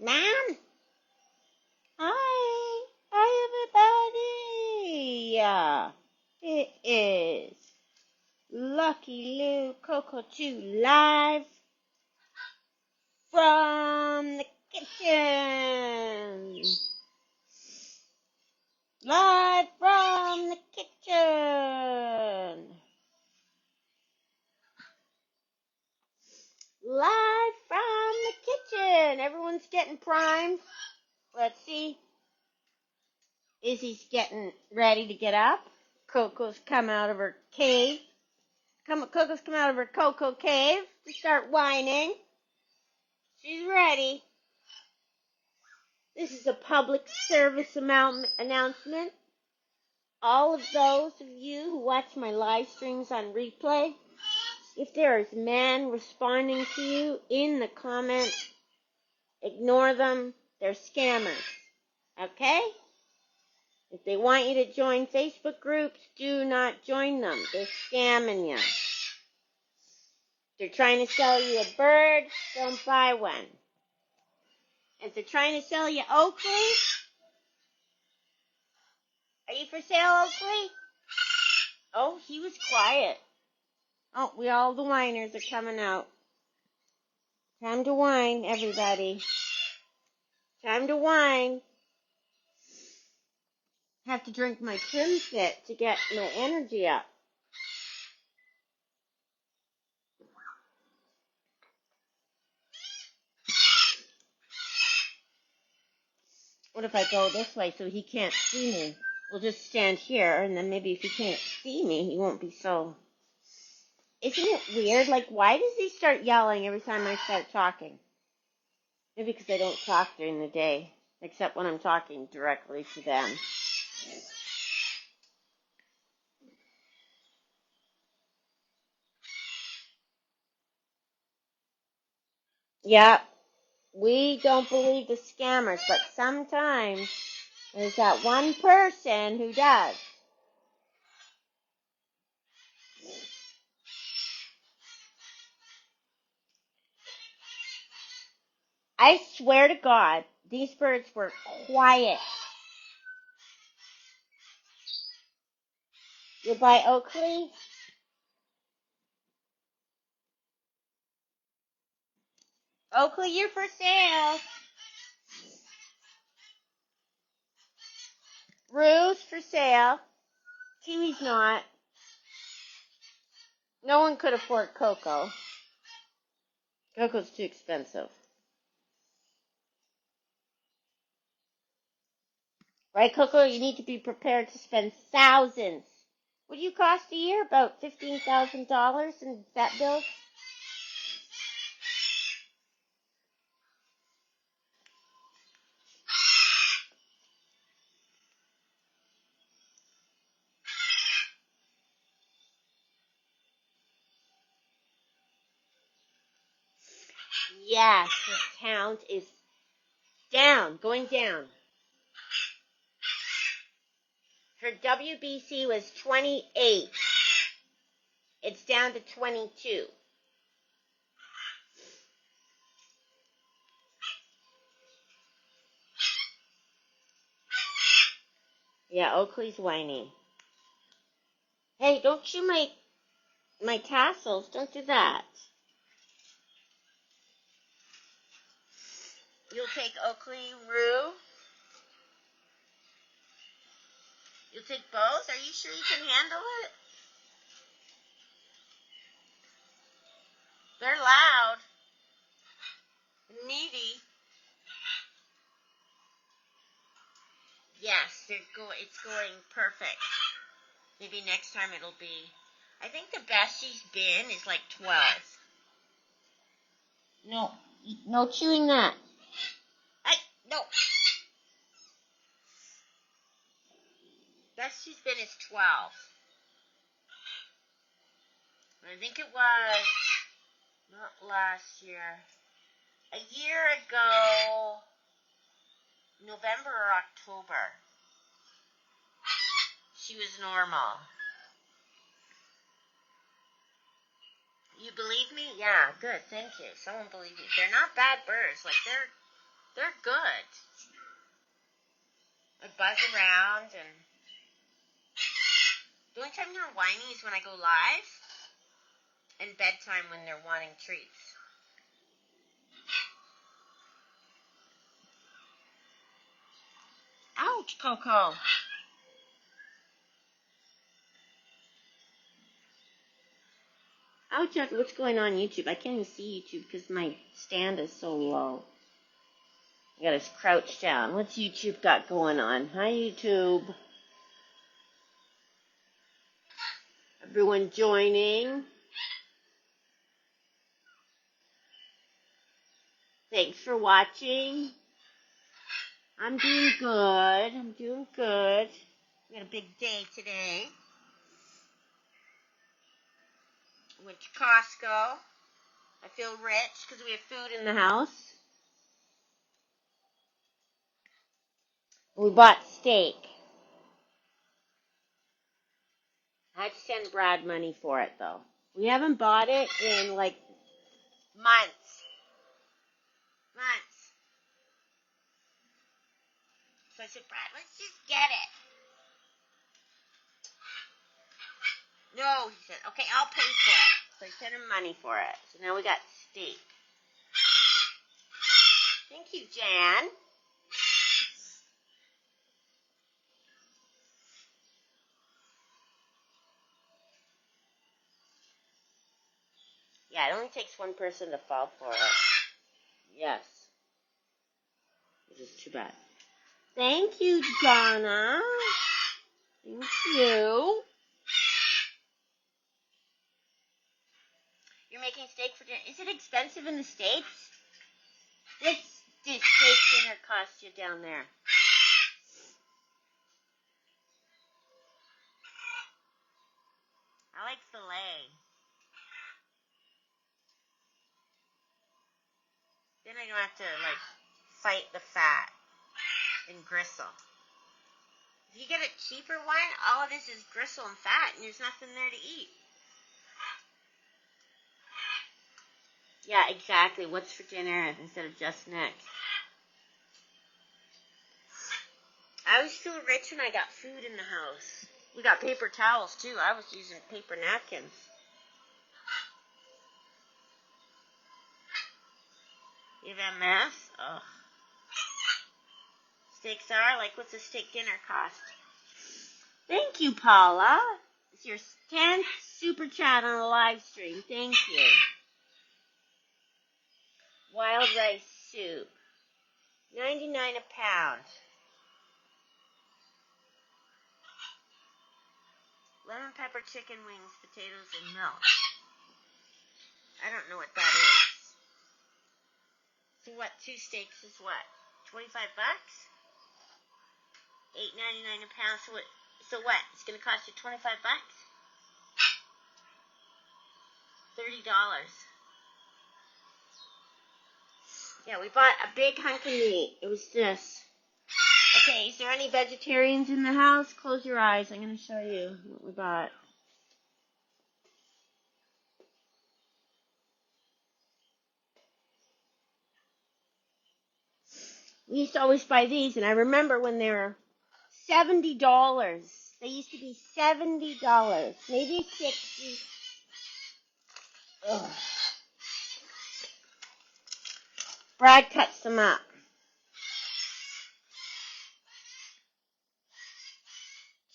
Mom? Hi. Hi, everybody. It is Lucky Lou Coco Too live from the kitchen. Live from the kitchen. Live from the kitchen. Everyone's getting primed. Let's see. Izzy's getting ready to get up. Coco's come out of her cave. Coco's come out of her Coco cave to start whining. She's ready. This is a public service announcement. All of those of you who watch my live streams on replay, if there is men responding to you in the comments, ignore them. They're scammers. Okay? If they want you to join Facebook groups, do not join them. They're scamming you. If they're trying to sell you a bird, don't buy one. If they're trying to sell you Oakley, are you for sale, Oakley? Oh, he was quiet. Oh, all the whiners are coming out. Time to whine, everybody. Time to whine. Have to drink my Trim Fit to get my energy up. What if I go this way so he can't see me? We'll just stand here, and then maybe if he can't see me, he won't be so... Isn't it weird? Like, why does he start yelling every time I start talking? Maybe because I don't talk during the day, except when I'm talking directly to them. Yeah, we don't believe the scammers, but sometimes there's that one person who does. I swear to God, these birds were quiet. You'll buy Oakley? Oakley, you're for sale. Ruth, for sale. Kiwi's not. No one could afford Coco. Coco's too expensive. Right, Coco? You need to be prepared to spend thousands. What do you cost a year? About $15,000 in vet bills? Yes, her count is down, going down. Her WBC was 28. It's down to 22. Yeah, Oakley's whining. Hey, don't chew my tassels. Don't do that. You'll take Oakley, Rue? You'll take both? Are you sure you can handle it? They're loud. Needy. Yes, it's going perfect. Maybe next time it'll be... I think the best she's been is like 12. No chewing that. No. Best she's been is 12. I think it was not last year. A year ago, November or October, she was normal. You believe me? Yeah, good, thank you. Someone believed me. They're not bad birds. Like, They're good. I buzz around, and the only time they're whiny is when I go live, and bedtime when they're wanting treats. Ouch, Coco. Ouch, what's going on YouTube? I can't even see YouTube because my stand is so low. I gotta crouch down. What's YouTube got going on? Hi, YouTube. Everyone joining. Thanks for watching. I'm doing good. We had a big day today. Went to Costco. I feel rich because we have food in the house. We bought steak. I had to send Brad money for it, though. We haven't bought it in, like, months. So I said, Brad, let's just get it. No, he said, okay, I'll pay for it. So I sent him money for it. So now we got steak. Thank you, Jan. Yeah, it only takes one person to fall for it. Yes. This is too bad. Thank you, Donna. Thank you. You're making steak for dinner. Is it expensive in the States? What does steak dinner cost you down there? I like filet. Then I don't have to, like, fight the fat and gristle. If you get a cheaper one, all it is gristle and fat, and there's nothing there to eat. Yeah, exactly. What's for dinner instead of just next? I always feel rich when I got food in the house. We got paper towels, too. I was using paper napkins. You have MS? Ugh. Steaks are? Like, what's a steak dinner cost? Thank you, Paula. It's your 10th super chat on a live stream. Thank you. Wild rice soup. $99 a pound. Lemon pepper chicken wings, potatoes, and milk. I don't know what that is. So what, 2 steaks is what? 25 bucks? $8.99 a pound. So what? It's gonna cost you 25 bucks? $30. Yeah, we bought a big hunk of meat. It was this. Okay, is there any vegetarians in the house? Close your eyes. I'm gonna show you what we bought. We used to always buy these, and I remember when they were $70. They used to be $70, maybe $60. Ugh. Brad cuts them up.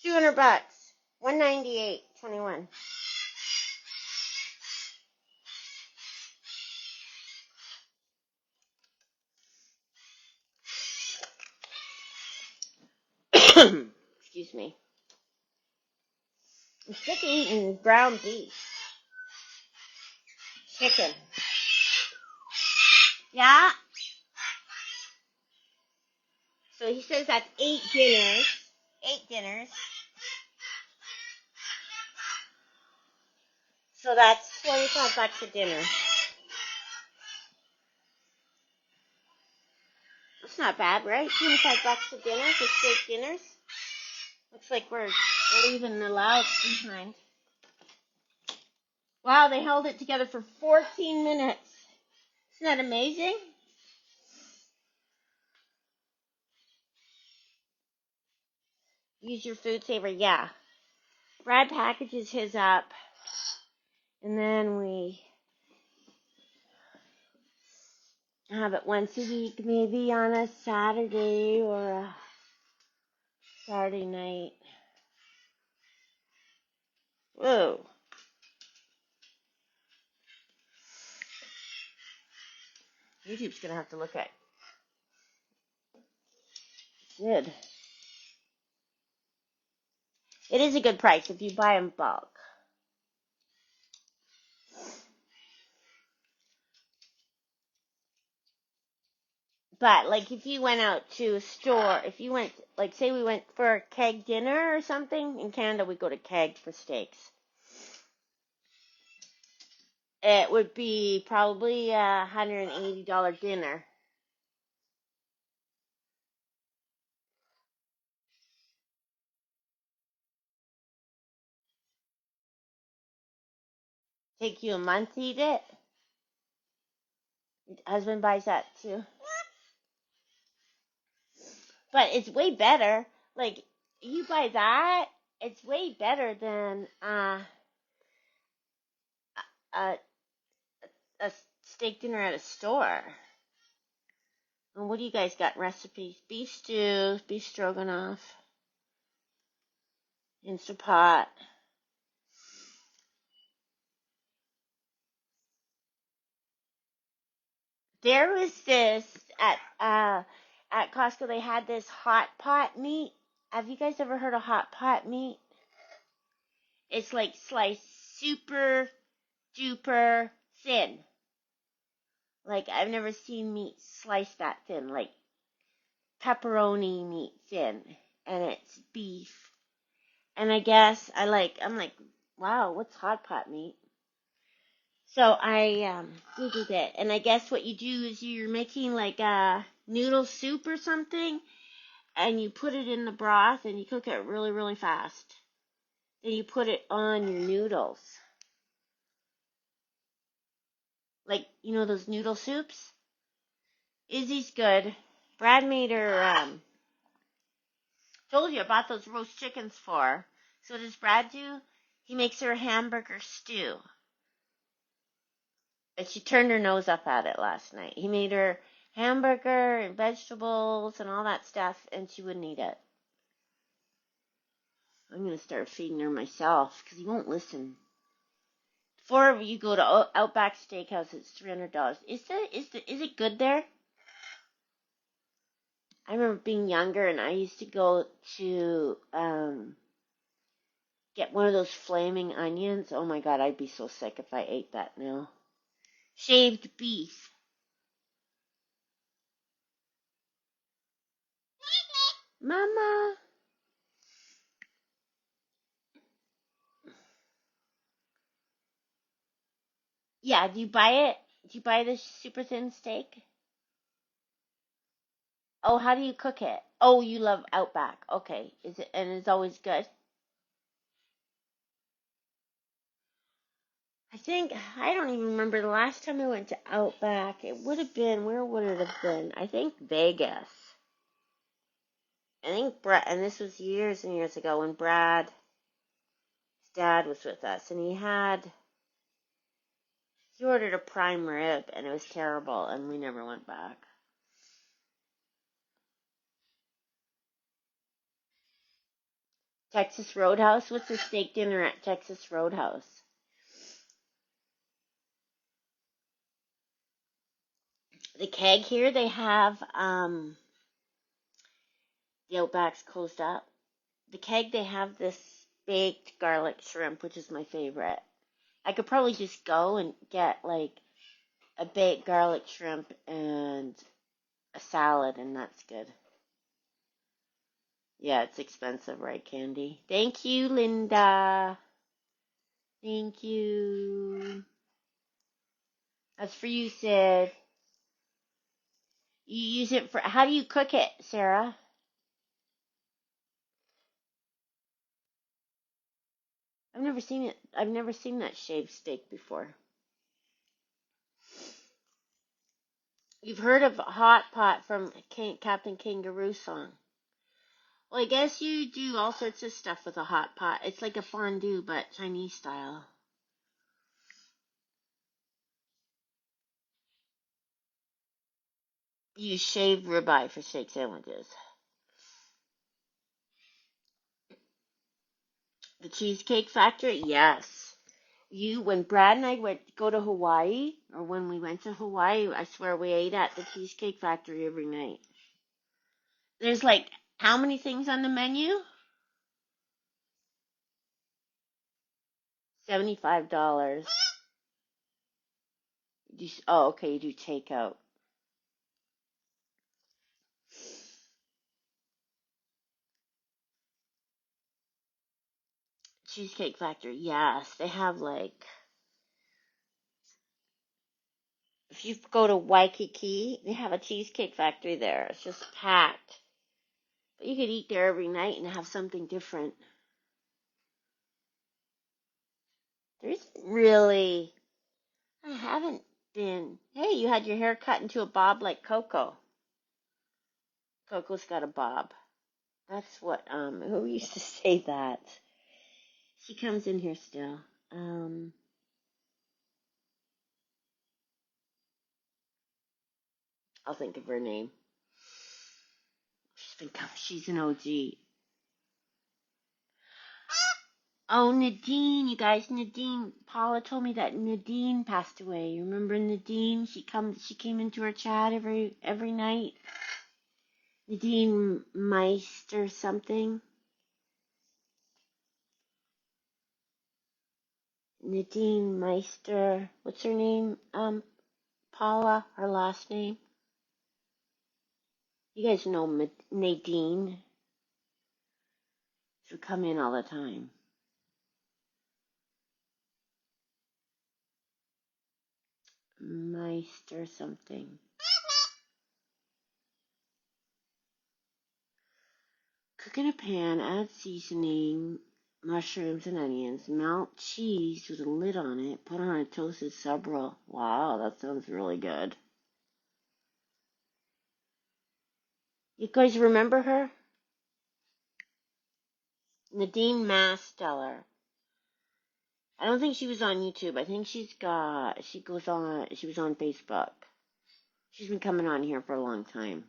$200, $198.21. Excuse me. I'm sick of eating ground beef. Chicken. Yeah. So he says that's 8 dinners. 8 dinners. So that's 25 bucks a dinner. That's not bad, right? 25 bucks a dinner for steak dinners. Looks like we're leaving the louds behind. Wow, they held it together for 14 minutes. Isn't that amazing? use your food saver. Yeah. Brad packages his up, and then we have it once a week, maybe on a Saturday or a Saturday night. Whoa. YouTube's gonna have to look at. Good. It is a good price if you buy in bulk. But, like, if you went out to a store, if you went, like, say we went for a keg dinner or something, in Canada we go to keg for steaks. It would be probably a $180 dinner. Take you a month to eat it. Your husband buys that too. But it's way better. Like, you buy that, it's way better than a, a steak dinner at a store. And what do you guys got recipes? Beef stew, beef stroganoff, Instapot. There was this at Costco. They had this hot pot meat. Have you guys ever heard of hot pot meat? It's like sliced super duper thin. Like, I've never seen meat sliced that thin. Like pepperoni meat thin, and it's beef. And I guess I'm like, wow, what's hot pot meat? So I googled it, and I guess what you do is you're making like a noodle soup or something, and you put it in the broth, and you cook it really, really fast. Then you put it on your noodles, like, you know, those noodle soups. Izzy's good. Brad made her. Told you I bought those roast chickens for her. So what does Brad do? He makes her a hamburger stew. And she turned her nose up at it last night. He made her hamburger and vegetables and all that stuff, and she wouldn't eat it. I'm going to start feeding her myself, because he won't listen. Before you go to Outback Steakhouse, it's $300. Is it good there? I remember being younger, and I used to go to get one of those flaming onions. Oh my God, I'd be so sick if I ate that now. Shaved beef. Mama. Yeah, do you buy it? Do you buy the super thin steak? Oh, how do you cook it? Oh, you love Outback. Okay. Is it, and it's always good? I don't even remember the last time I went to Outback. It would have been, where would it have been? I think Vegas. I think Brad, and this was years and years ago when Brad's dad was with us, and he ordered a prime rib, and it was terrible, and we never went back. Texas Roadhouse? What's the steak dinner at Texas Roadhouse? The keg here, they have, the Outback's closed up. The keg, they have this baked garlic shrimp, which is my favorite. I could probably just go and get, like, a baked garlic shrimp and a salad, and that's good. Yeah, it's expensive, right, Candy? Thank you, Linda. Thank you. That's for you, Sid. You use it for, how do you cook it, Sarah? I've never seen it. I've never seen that shaved steak before. You've heard of hot pot from Captain Kangaroo song. Well, I guess you do all sorts of stuff with a hot pot. It's like a fondue, but Chinese style. You shave ribeye for steak sandwiches. The Cheesecake Factory? Yes. When Brad and I went go to Hawaii, or when we went to Hawaii, I swear we ate at the Cheesecake Factory every night. There's like, how many things on the menu? $75. Oh, okay, you do takeout. Cheesecake Factory, yes. They have like, if you go to Waikiki, they have a Cheesecake Factory there. It's just packed. But you could eat there every night and have something different. There's really, I haven't been. Hey, you had your hair cut into a bob like Coco. Coco's got a bob. That's what, who used to say that? She comes in here still. I'll think of her name. She's an OG. Oh, Nadine, you guys, Nadine. Paula told me that Nadine passed away. You remember Nadine? She came into her chat every night. Nadine Meister something. Nadine Meister. What's her name? Paula, her last name. You guys know Nadine. She would come in all the time. Meister something. Cook in a pan, add seasoning, mushrooms and onions, melt cheese with a lid on it, put on a toasted sub roll. Wow, that sounds really good. You guys remember her? Nadine Masteller. I don't think she was on YouTube. I think she was on Facebook. She's been coming on here for a long time.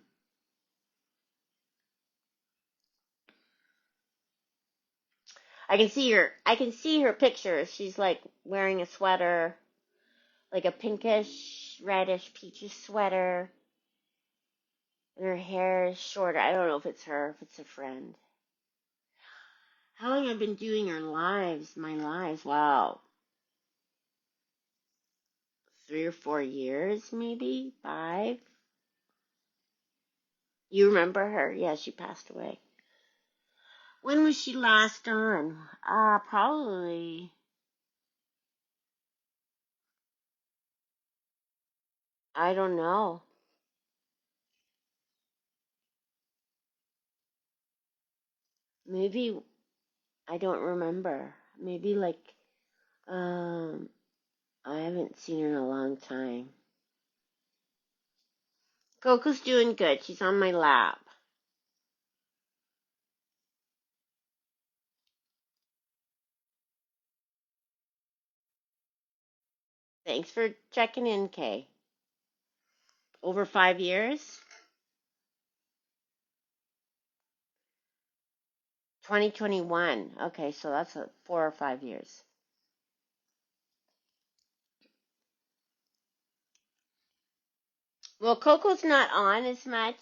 I can see her pictures. She's like wearing a sweater, like a pinkish, reddish, peachish sweater. And her hair is shorter. I don't know if it's her, if it's a friend. How long I've been doing her lives, my lives? Wow. 3 or 4 years, maybe? 5? You remember her? Yeah, she passed away. When was she last on? Probably. I don't know. Maybe, I don't remember. Maybe like, um, I haven't seen her in a long time. Coco's doing good. She's on my lap. Thanks for checking in, Kay. Over 5 years? 2021. Okay, so that's 4 or 5 years. Well, Coco's not on as much.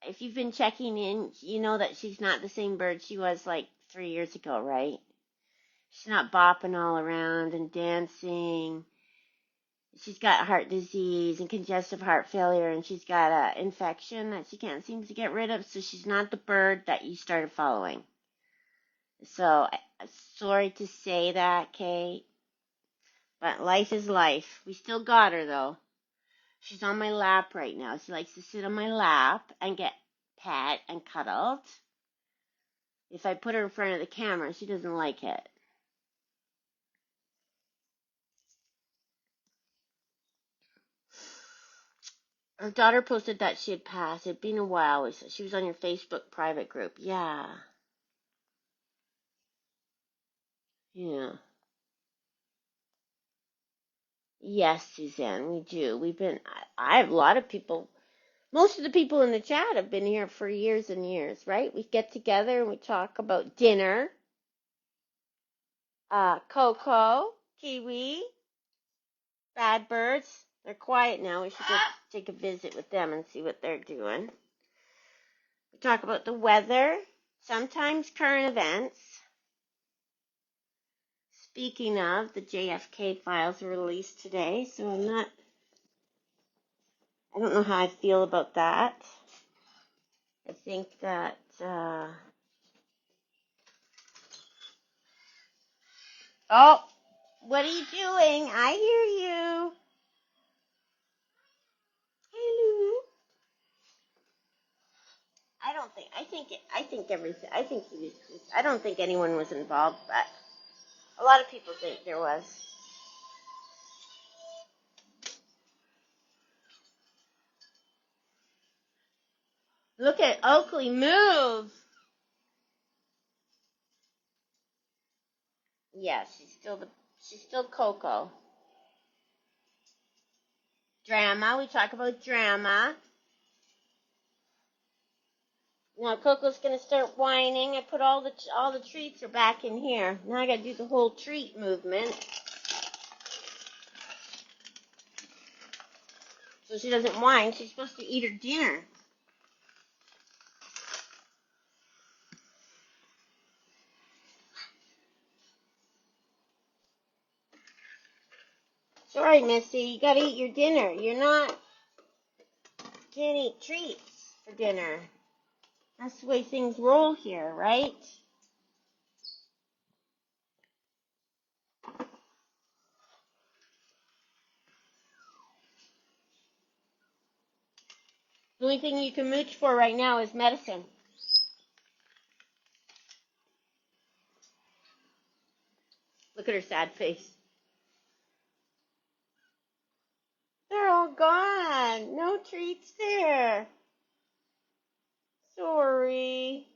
If you've been checking in, you know that she's not the same bird she was like 3 years ago, right? She's not bopping all around and dancing. She's got heart disease and congestive heart failure, and she's got an infection that she can't seem to get rid of, so she's not the bird that you started following. So, sorry to say that, Kate, but life is life. We still got her, though. She's on my lap right now. She likes to sit on my lap and get pet and cuddled. If I put her in front of the camera, she doesn't like it. Her daughter posted that she had passed. It'd been a while. She was on your Facebook private group. Yeah. Yeah. Yes, Suzanne, we do. I have a lot of people. Most of the people in the chat have been here for years and years, right? We get together and we talk about dinner. Coco, Kiwi, Bad Birds. They're quiet now. We should go take a visit with them and see what they're doing. We talk about the weather, sometimes current events. Speaking of, the JFK files were released today, so I don't know how I feel about that. I think that, oh, what are you doing? I hear you. Hello. I don't think anyone was involved, but a lot of people think there was. Look at Oakley move. Yeah, she's still Coco. Drama, we talk about drama. Now Coco's gonna start whining. I put all the treats are back in here. Now I gotta do the whole treat movement. So she doesn't whine. She's supposed to eat her dinner. Sorry, Missy, you gotta eat your dinner. Can't eat treats for dinner. That's the way things roll here, right? The only thing you can mooch for right now is medicine. Look at her sad face. They're all gone. No treats there. Sorry.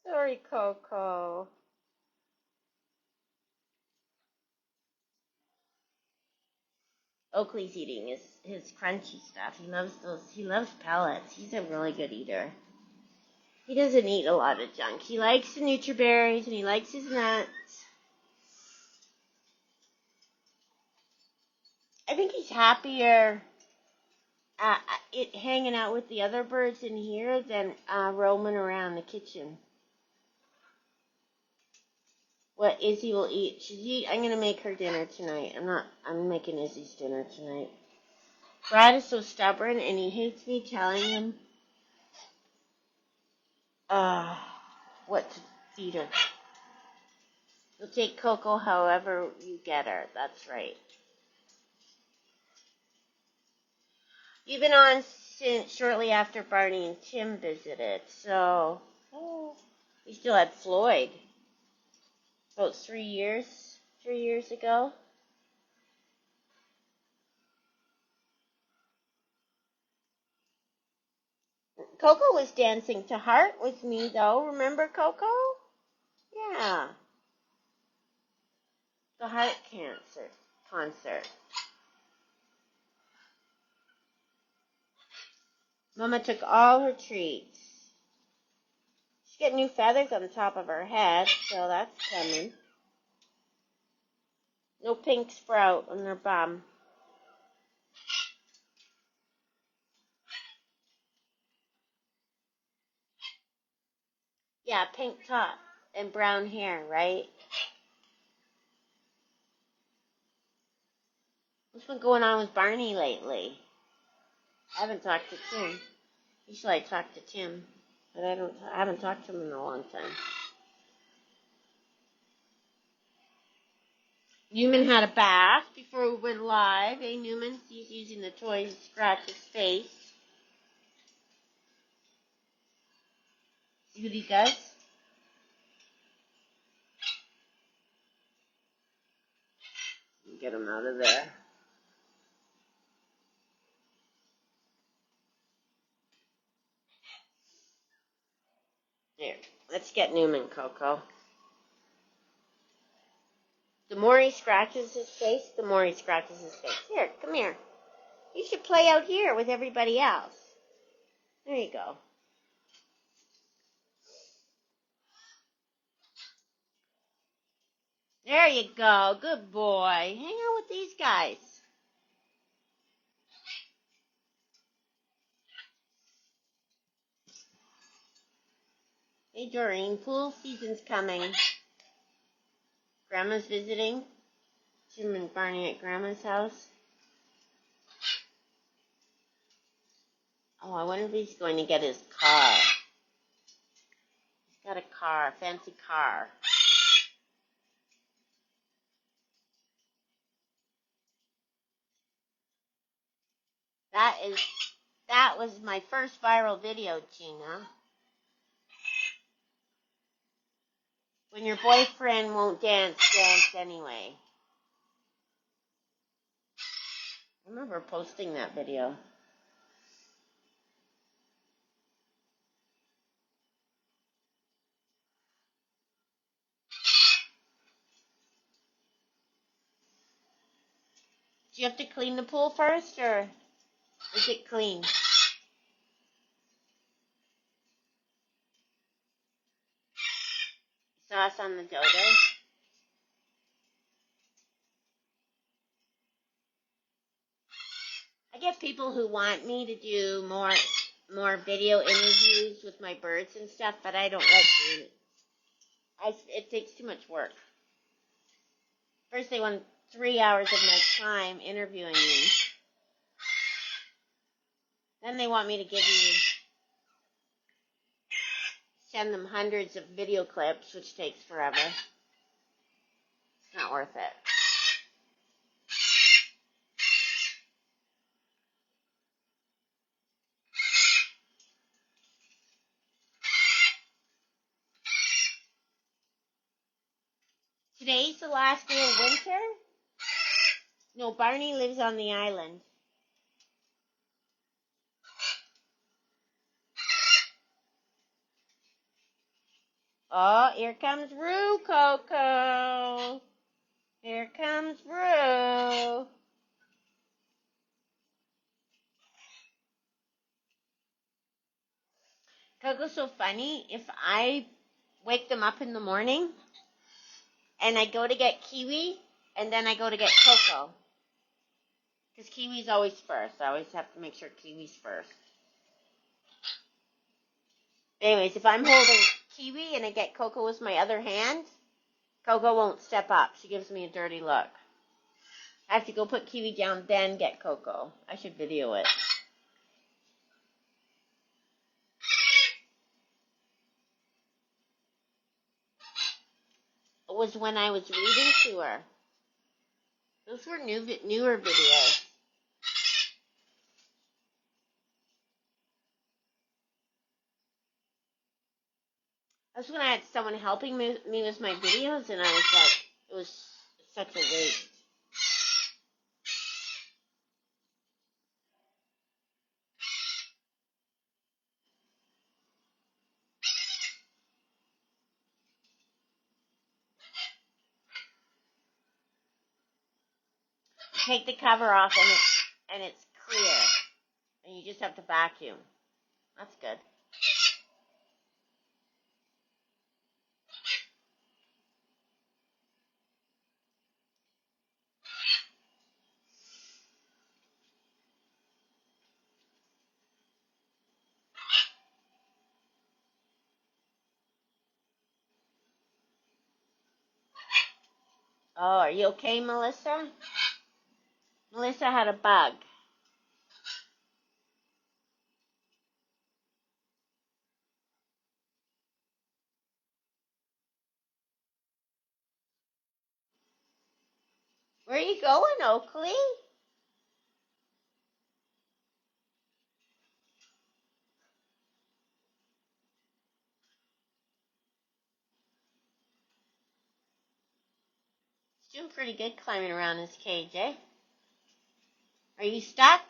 Sorry, Coco. Oakley's eating his crunchy stuff. He loves pellets. He's a really good eater. He doesn't eat a lot of junk. He likes the Nutriberries and he likes his nuts. I think he's happier hanging out with the other birds in here than roaming around the kitchen. What Izzy will eat. I'm gonna make her dinner tonight. I'm making Izzy's dinner tonight. Brad is so stubborn and he hates me telling him what to feed her. You'll take Coco however you get her. That's right. You've been on since shortly after Barney and Tim visited, so we still had Floyd about 3 years ago. Coco was dancing to Heart with me though. Remember Coco? Yeah. The Heart concert. Mama took all her treats. She's got new feathers on the top of her head, so that's coming. No pink sprout on her bum. Yeah, pink top and brown hair, right? What's been going on with Barney lately? I haven't talked to Tim. Usually I talk to Tim, but I haven't talked to him in a long time. Newman had a bath before we went live. Hey, Newman, he's using the toy to scratch his face. See what he does? Get him out of there. Here, let's get Newman, Coco. The more he scratches his face, the more he scratches his face. Here, come here. You should play out here with everybody else. There you go. There you go. Good boy. Hang out with these guys. Hey, Doreen. Pool season's coming. Grandma's visiting. Jim and Barney at Grandma's house. Oh, I wonder if he's going to get his car. He's got a car, a fancy car. That was my first viral video, Gina. When your boyfriend won't dance, dance anyway. I remember posting that video. Do you have to clean the pool first, or is it clean? Sauce on the Dodo. I get people who want me to do more video interviews with my birds and stuff, but I don't like doing it. It takes too much work. First, they want 3 hours of my time interviewing me. Then they want me to send them hundreds of video clips, which takes forever. It's not worth it. Today's the last day of winter? No, Barney lives on the island. Oh, here comes Lou Coco. Here comes Lou. Coco's so funny. If I wake them up in the morning and I go to get Kiwi and then I go to get Coco, because Kiwi's always first. I always have to make sure Kiwi's first. Anyways, if I'm holding Kiwi and I get Coco with my other hand, Coco won't step up. She gives me a dirty look. I have to go put Kiwi down, then get Coco. I should video it. It was when I was reading to her. Those were newer videos. That's when I had someone helping me with my videos, and I was like, it was such a waste. Take the cover off, and it's clear, and you just have to vacuum. That's good. Oh, are you okay, Melissa? Melissa had a bug. Where are you going, Oakley? He's doing pretty good climbing around his cage, eh? Are you stuck?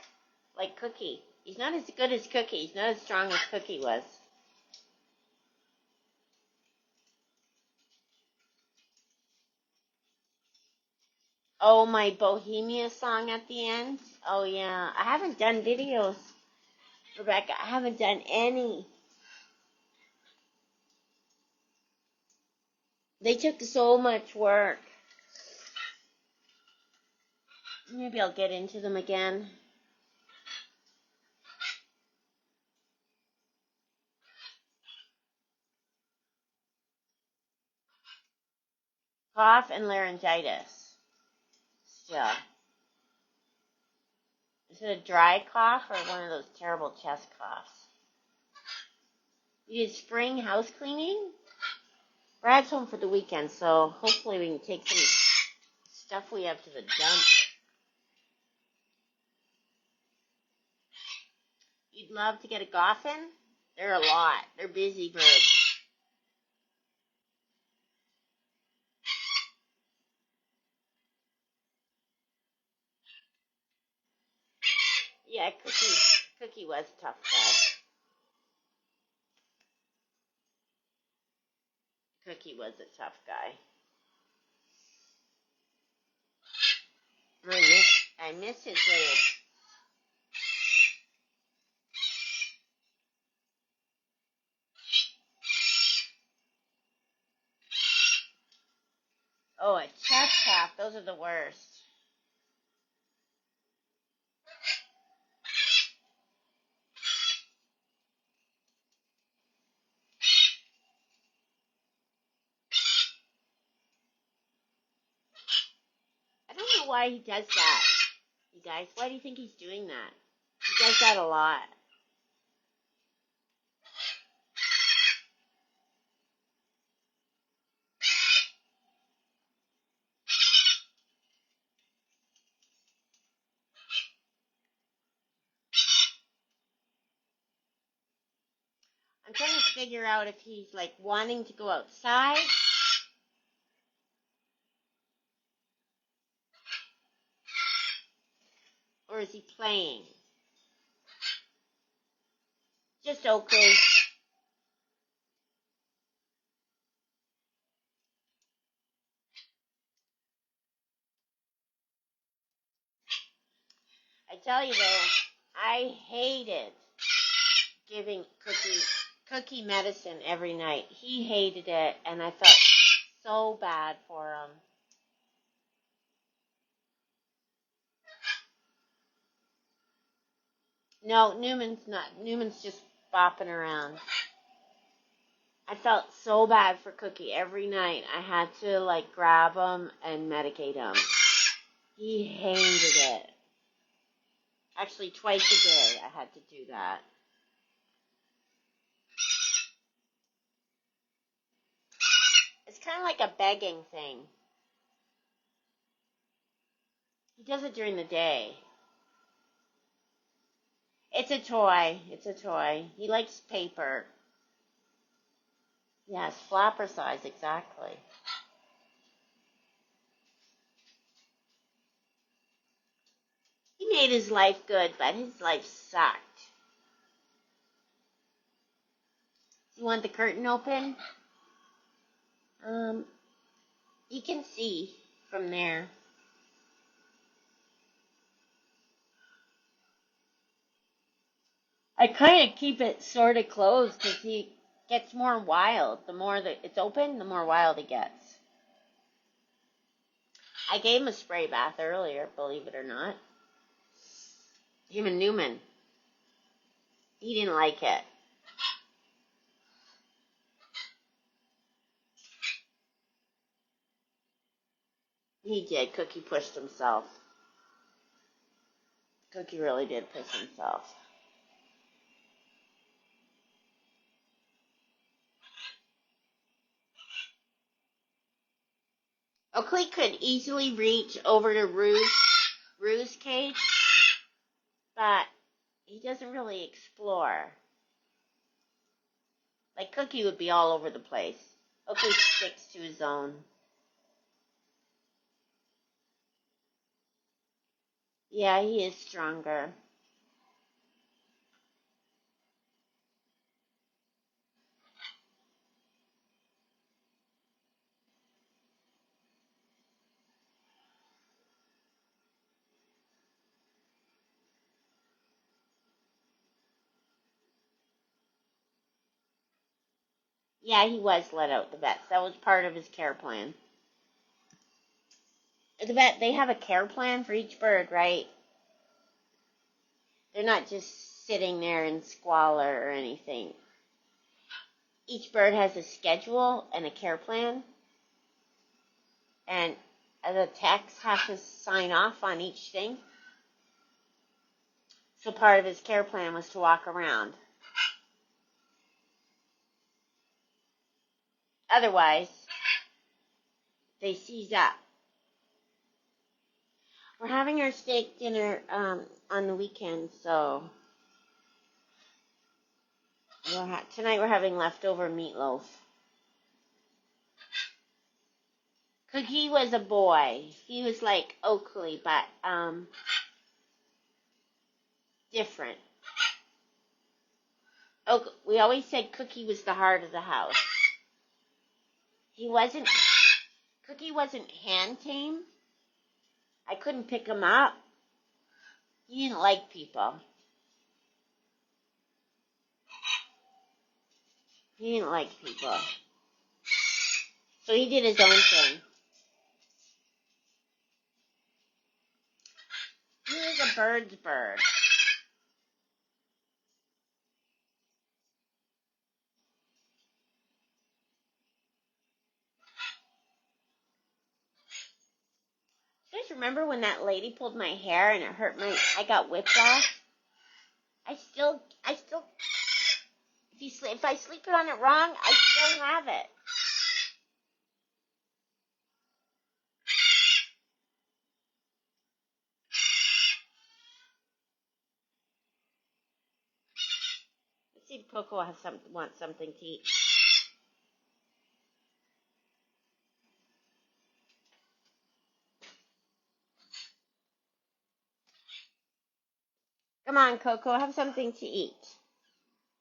Like Cookie. He's not as good as Cookie. He's not as strong as Cookie was. Oh, my Bohemia song at the end? Oh, yeah. I haven't done videos, Rebecca. I haven't done any. They took so much work. Maybe I'll get into them again. Cough and laryngitis. Still. Is it a dry cough or one of those terrible chest coughs? You did spring house cleaning? Brad's home for the weekend, so hopefully we can take some stuff we have to the dump. You'd love to get a goffin? They're a lot. They're busy birds. Yeah, Cookie was a tough guy. Cookie was a tough guy. I miss his little. Oh, a chest cough. Those are the worst. I don't know why he does that. You guys, why do you think he's doing that? He does that a lot. I'm trying to figure out if he's like wanting to go outside or is he playing? Just Oakley. I tell you though, I hated giving Cookie medicine every night. He hated it, and I felt so bad for him. No, Newman's not. Newman's just bopping around. I felt so bad for Cookie every night. I had to like grab him and medicate him. He hated it. Actually, twice a day I had to do that. It's kind of like a begging thing. He does it during the day. It's a toy. It's a toy. He likes paper. Yes, flapper size, exactly. He made his life good, but his life sucked. You want the curtain open? You can see from there. I kind of keep it sort of closed because he gets more wild. The more that it's open, the more wild he gets. I gave him a spray bath earlier, believe it or not. Him and Newman. He didn't like it. He did. Cookie pushed himself. Cookie really did push himself. Oakley could easily reach over to Rue's cage, but he doesn't really explore. Like Cookie would be all over the place. Oakley sticks to his own. Yeah, he is stronger. Yeah, he was let out the vets. That was part of his care plan. The vet, they have a care plan for each bird, right? They're not just sitting there in squalor or anything. Each bird has a schedule and a care plan, and the techs have to sign off on each thing. So part of his care plan was to walk around. Otherwise, they seize up. We're having our steak dinner on the weekend, so tonight we're having leftover meatloaf. Cookie was a boy. He was like Oakley, but different. We always said Cookie was the heart of the house. Cookie wasn't hand tame. I couldn't pick him up. He didn't like people. He didn't like people. So he did his own thing. He was a bird's bird. You guys remember when that lady pulled my hair and it hurt I got whiplash? I still, if I sleep it on it wrong, I still have it. Let's see if Coco wants something to eat. Come on, Coco, have something to eat.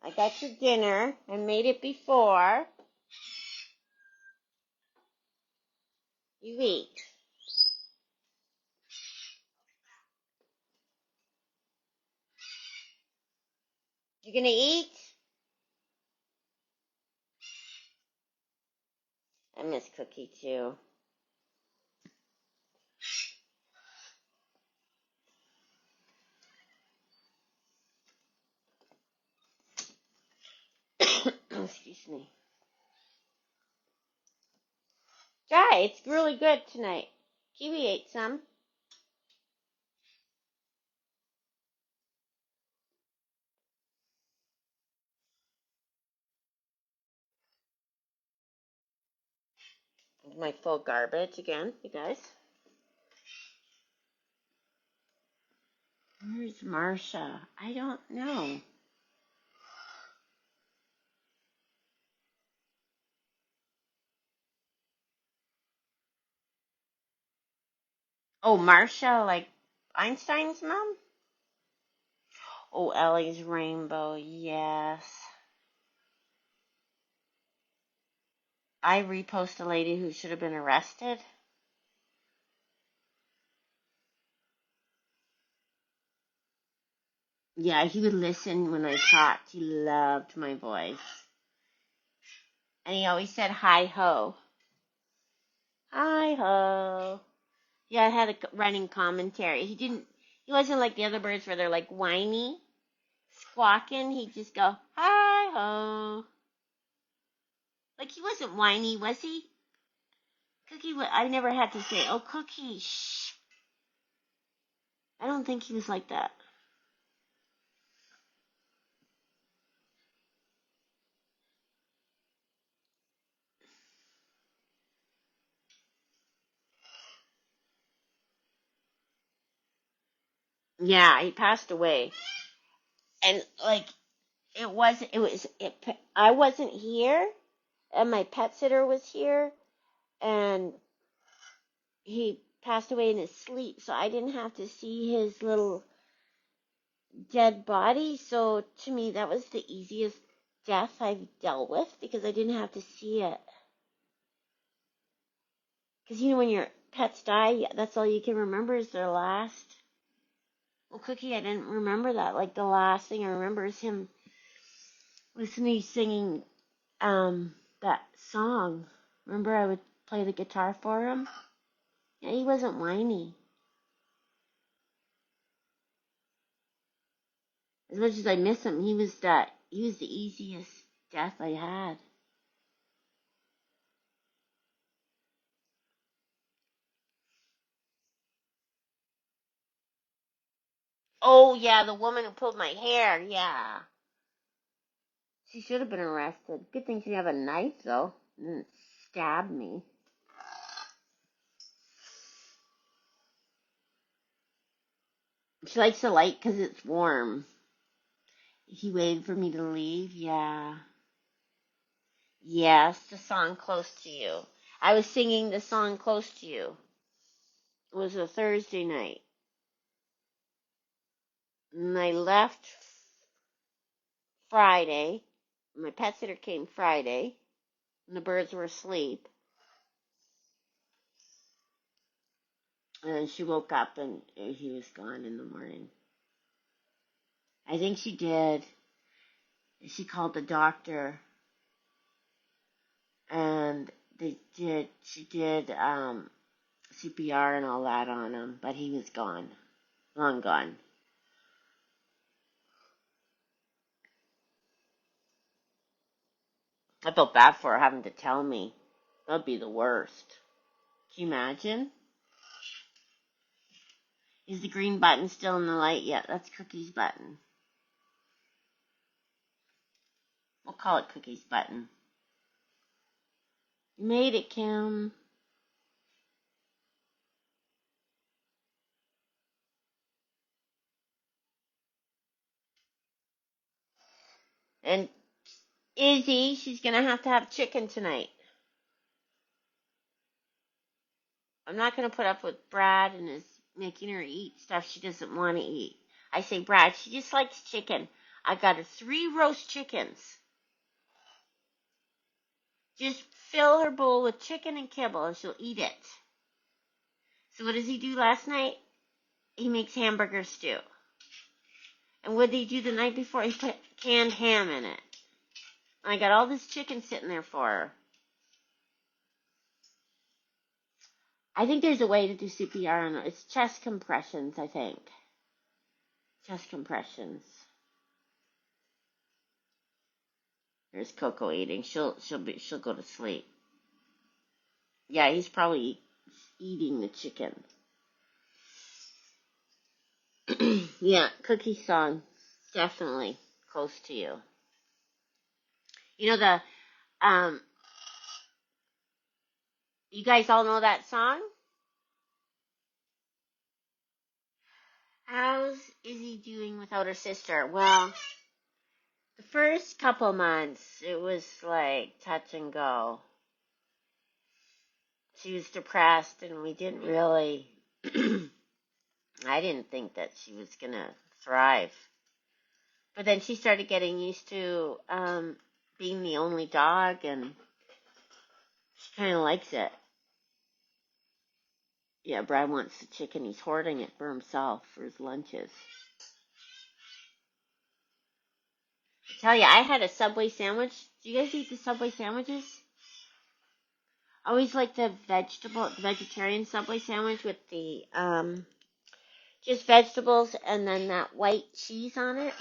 I got your dinner. I made it before. You eat. You gonna eat? I miss Cookie too. Excuse me. Guy, it's really good tonight. Kiwi ate some. My full garbage again, you guys. Where's Marsha? I don't know. Oh, Marsha, like Einstein's mom? Oh, Ellie's rainbow, yes. I repost a lady who should have been arrested. Yeah, he would listen when I talked. He loved my voice. And he always said, hi ho. Hi ho. Yeah, I had a running commentary. He wasn't like the other birds where they're like whiny, squawking. He'd just go, hi ho. Like he wasn't whiny, was he? Cookie, I never had to say, oh, Cookie, shh. I don't think he was like that. Yeah, he passed away. And like, I wasn't here, and my pet sitter was here, and he passed away in his sleep, so I didn't have to see his little dead body. So to me, that was the easiest death I've dealt with because I didn't have to see it. Because when your pets die, that's all you can remember is their last. Well, Cookie, I didn't remember that. Like the last thing I remember is him listening, singing that song. Remember I would play the guitar for him? Yeah, he wasn't whiny. As much as I miss him, he was the easiest death I had. Oh yeah, the woman who pulled my hair, yeah. She should have been arrested. Good thing she didn't have a knife though. And stabbed me. She likes the light because it's warm. He waited for me to leave, yeah. Yes, the song Close to You. I was singing the song Close to You. It was a Thursday night. And I left Friday. My pet sitter came Friday. And the birds were asleep. And she woke up and he was gone in the morning. I think she did. She called the doctor. And she did CPR and all that on him. But he was gone. Long gone. I felt bad for her having to tell me. That'd be the worst. Can you imagine? Is the green button still in the light? Yeah, that's Cookie's button. We'll call it Cookie's button. You made it, Kim. And Izzy, she's going to have chicken tonight. I'm not going to put up with Brad and his making her eat stuff she doesn't want to eat. I say, Brad, she just likes chicken. I got her 3 roast chickens. Just fill her bowl with chicken and kibble and she'll eat it. So what does he do last night? He makes hamburger stew. And what did he do the night before? He put canned ham in it. And I got all this chicken sitting there for her. I think there's a way to do CPR on it. It's chest compressions, I think. Chest compressions. There's Coco eating. She'll go to sleep. Yeah, he's probably eating the chicken. Yeah, Cookie song. Definitely Close to You. You know you guys all know that song? How's Izzy doing without her sister? Well, the first couple months, it was like touch and go. She was depressed, and we didn't really, I didn't think that she was going to thrive. But then she started getting used to being the only dog, and she kind of likes it. Yeah, Brad wants the chicken. He's hoarding it for himself for his lunches. I tell you, I had a Subway sandwich. Do you guys eat the Subway sandwiches? I always like the vegetarian Subway sandwich with the just vegetables and then that white cheese on it.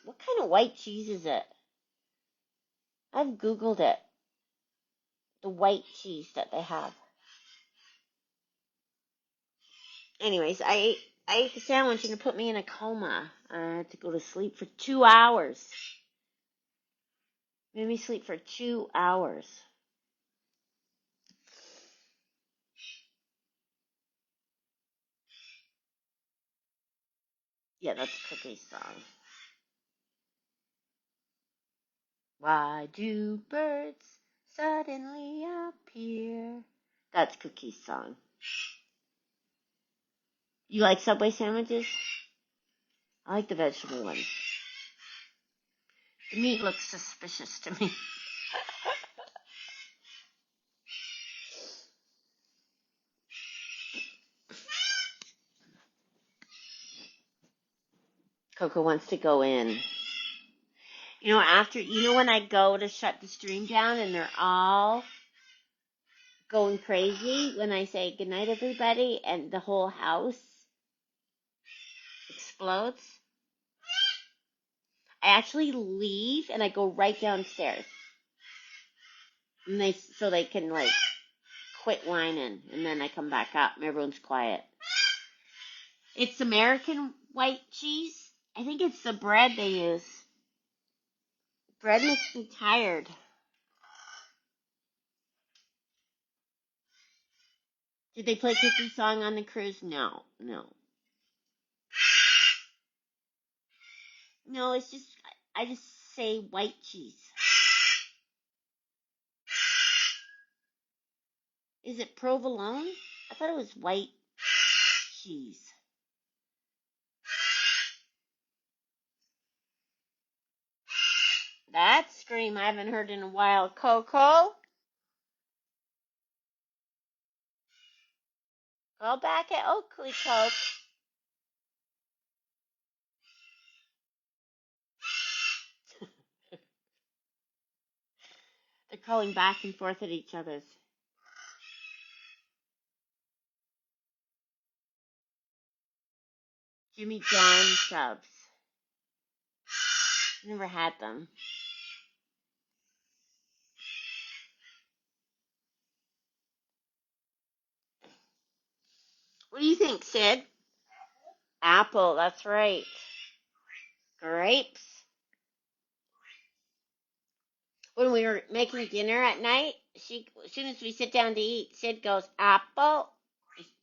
What kind of white cheese is it? I've Googled it. The white cheese that they have. Anyways, I ate the sandwich and it put me in a coma. I had to go to sleep for 2 hours. Made me sleep for 2 hours. Yeah, that's Cookie's song. Why do birds suddenly appear? That's Cookie's song. You like Subway sandwiches? I like the vegetable ones. The meat looks suspicious to me. Coco wants to go in. When I go to shut the stream down and they're all going crazy when I say goodnight, everybody, and the whole house explodes, I actually leave and I go right downstairs. And so they can like quit whining, and then I come back up and everyone's quiet. It's American white cheese. I think it's the bread they use. Bread makes me tired. Did they play Cookie Song on the cruise? No. No, it's just, I just say white cheese. Is it provolone? I thought it was white cheese. That scream I haven't heard in a while. Coco? Go back at Oakley, Coke. They're calling back and forth at each other's. Jimmy John subs. Never had them. What do you think, Sid? Apple, that's right. Grapes. When we were making dinner at night, as soon as we sit down to eat, Sid goes, apple.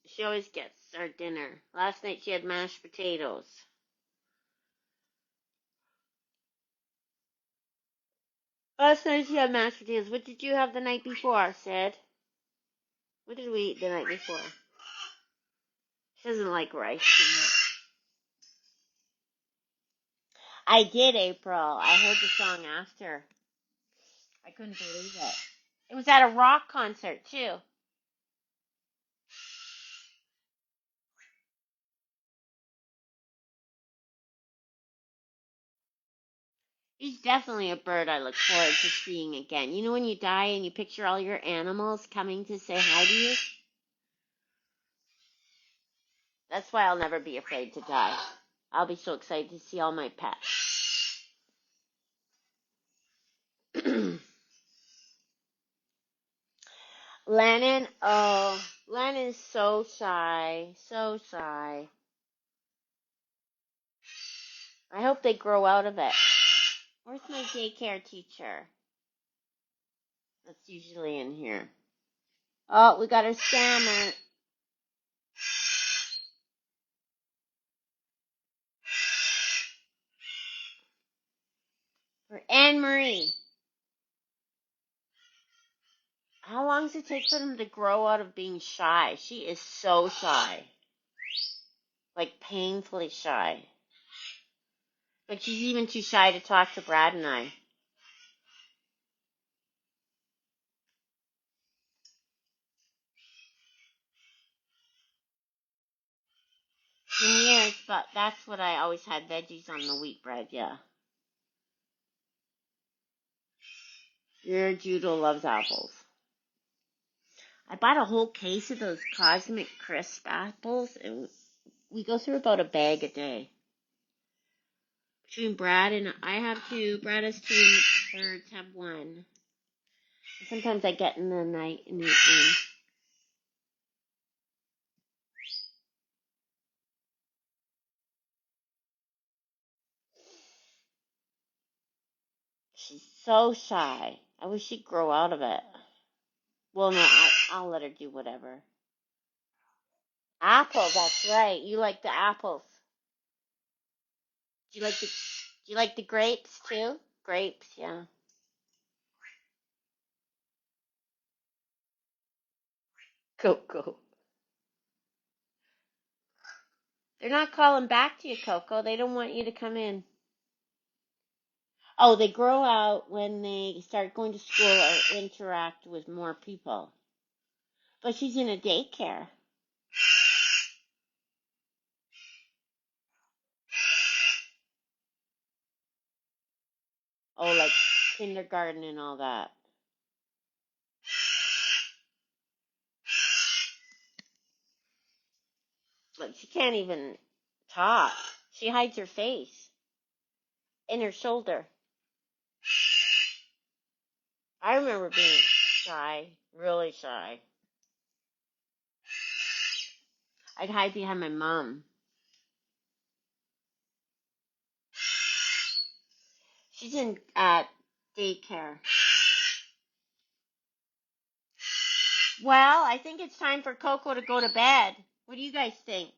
She always gets our dinner. Last night she had mashed potatoes. Last night she had mashed potatoes. What did you have the night before, Sid? What did we eat the night before? She doesn't like rice too much. I did, April. I heard the song after. I couldn't believe it. It was at a rock concert, too. He's definitely a bird I look forward to seeing again. You know when you die and you picture all your animals coming to say hi to you? That's why I'll never be afraid to die. I'll be so excited to see all my pets. Lennon's so shy. So shy. I hope they grow out of it. Where's my daycare teacher? That's usually in here. Oh, we got our scammer. For Anne Marie. How long does it take for them to grow out of being shy? She is so shy. Like painfully shy. Like she's even too shy to talk to Brad and I. In years, but that's what I always had, veggies on the wheat bread, yeah. Your Judo loves apples. I bought a whole case of those Cosmic Crisp apples. We go through about a bag a day. Between Brad and I have two, Brad has two, and the birds have one. Sometimes I get in the night and eat one. She's so shy. I wish she'd grow out of it. Well, no, I'll let her do whatever. Apple, that's right. You like the apples. Do you like the grapes too? Grapes, yeah. Coco. They're not calling back to you, Coco. They don't want you to come in. Oh, they grow out when they start going to school or interact with more people. But she's in a daycare. Oh, like kindergarten and all that. But she can't even talk. She hides her face in her shoulder. I remember being shy, really shy. I'd hide behind my mom. She's in daycare. Well, I think it's time for Coco to go to bed. What do you guys think?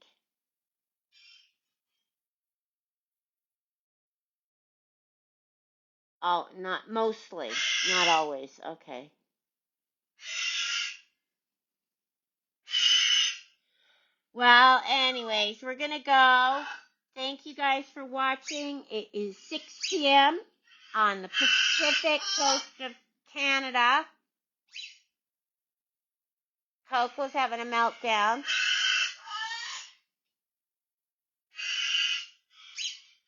Oh, not mostly, not always. Okay. Well, anyways, we're gonna go. Thank you guys for watching. It is 6 p.m. on the Pacific coast of Canada. Coco's having a meltdown.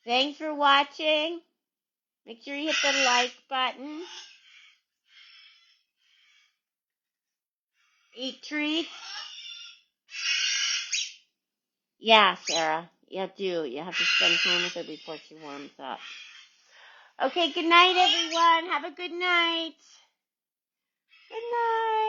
Thanks for watching. Make sure you hit the like button. Eat treats. Yeah, Sarah. You do. You have to spend time with her before she warms up. Okay, good night, everyone. Have a good night. Good night.